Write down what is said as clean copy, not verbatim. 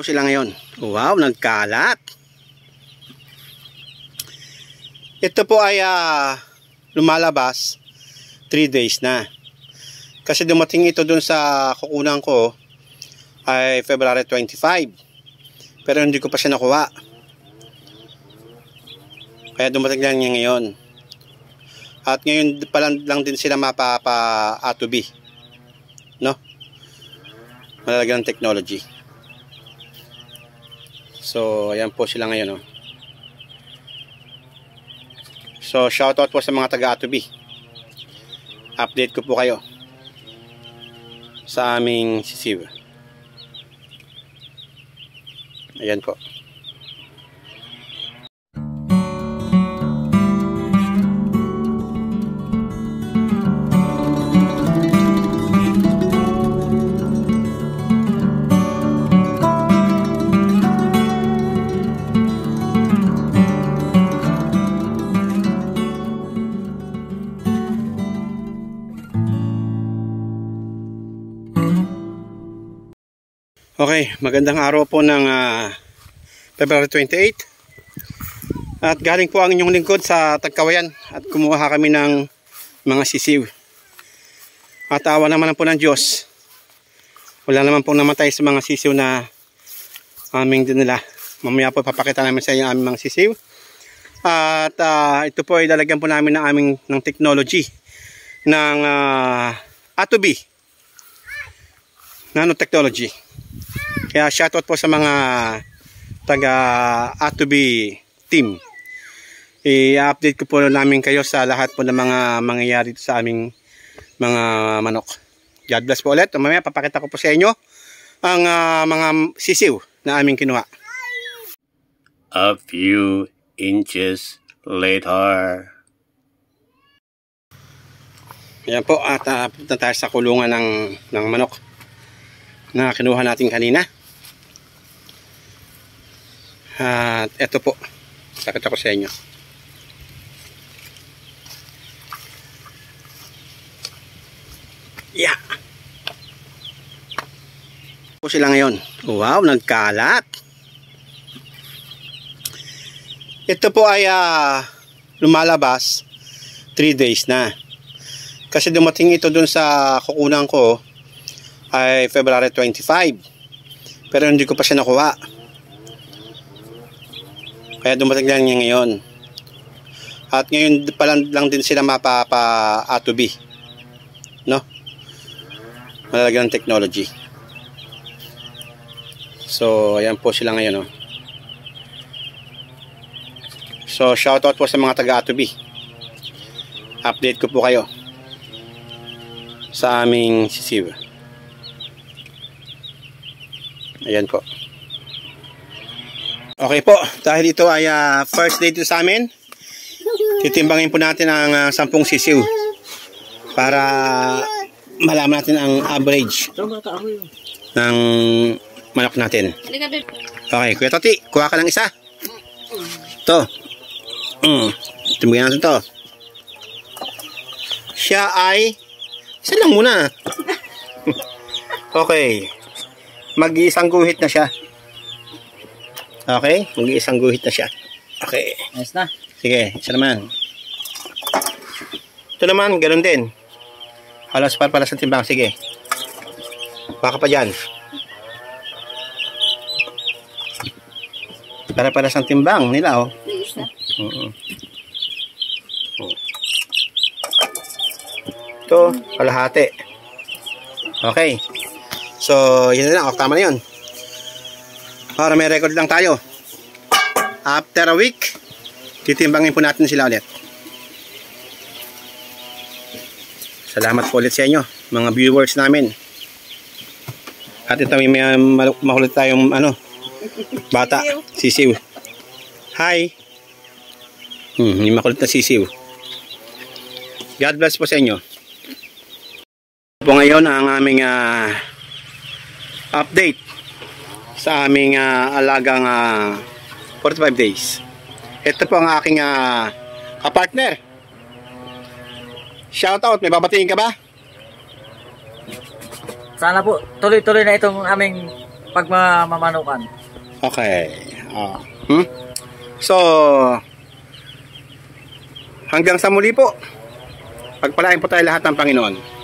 po sila ngayon. Wow, nagkalat. Ito po ay lumalabas 3 days na. Kasi dumating ito dun sa kukunan ko ay February 25. Pero hindi ko pa siya nakuha. Kaya dumating lang niya ngayon. At ngayon pa lang din sila mapapa-A to B. No? Malalagyan ng technology. So, ayan po sila ngayon. Oh. So, shoutout po sa mga taga-A to B. Update ko po kayo sa aming sisiw. Ayan po. Okay, magandang araw po ng February 28. At galing po ang inyong lingkod sa Tagkawayan at kumuha kami ng mga sisiw. At awa naman po ng Diyos, wala naman pong namatay sa mga sisiw na aming dinala. Mamaya po papakita namin sa inyo ang aming mga sisiw. At ito po ay lalagyan po namin ng technology ng A to B nanotechnology. Kaya shoutout po sa mga taga A to B team. I-update ko po namin kayo sa lahat po ng mga mangyayari sa aming mga manok. God bless po ulit. Mamaya papakita ko po sa inyo ang mga sisiw na aming kinuha. A few inches later. Ayan po at punta tayo sa kulungan ng manok na kinuha natin kanina. At eto po, pakita ko sa inyo. Yeah. Po sila ngayon. Wow, nagkalat. Ito po ay lumalabas 3 days na. Kasi dumating ito dun sa kukunan ko ay February 25. Pero hindi ko pa siya nakuha. Kaya dumating lang niya ngayon. At ngayon pa lang din sila mapapa-A to B. No? Malalagyan ng technology. So, ayan po sila ngayon. Oh. So, shoutout po sa mga taga-A to B. Update ko po kayo sa aming sisiw. Ayan po. Okay po, dahil ito ay first day to sa amin, titimbangin po natin ang 10 sisiw para malaman natin ang average ng manok natin. Okay, Kuya Toti, kuha ka ng isa. Ito. Timbangin natin to. Siya ay isa lang muna. Okay. Mag-iisang guhit na siya. Okay, mag-iisang guhit na siya. Okay. Ayos na. Sige, isa naman. Ito naman, ganoon din. Halos para sa timbang. Sige. Baka pa dyan. Para sa timbang nila, oh. Isa. Ito, kalahati. Okay. So, yun na lang. Tama na yun. Para may record lang tayo. After a week, titimbangin po natin sila ulit. Salamat po ulit sa inyo, mga viewers namin. At ito may makulit tayong bata, sisiw. Hi. May makulit na sisiw. God bless po sa inyo. Po ngayon ang aming update sa aming alagang 45 days. Ito po ang aking kapartner. Shoutout, may babatiin ka ba? Sana po tuloy-tuloy na itong aming pag mamanukan. Okay. So, hanggang sa muli po. Pagpalain po tayo lahat ng Panginoon.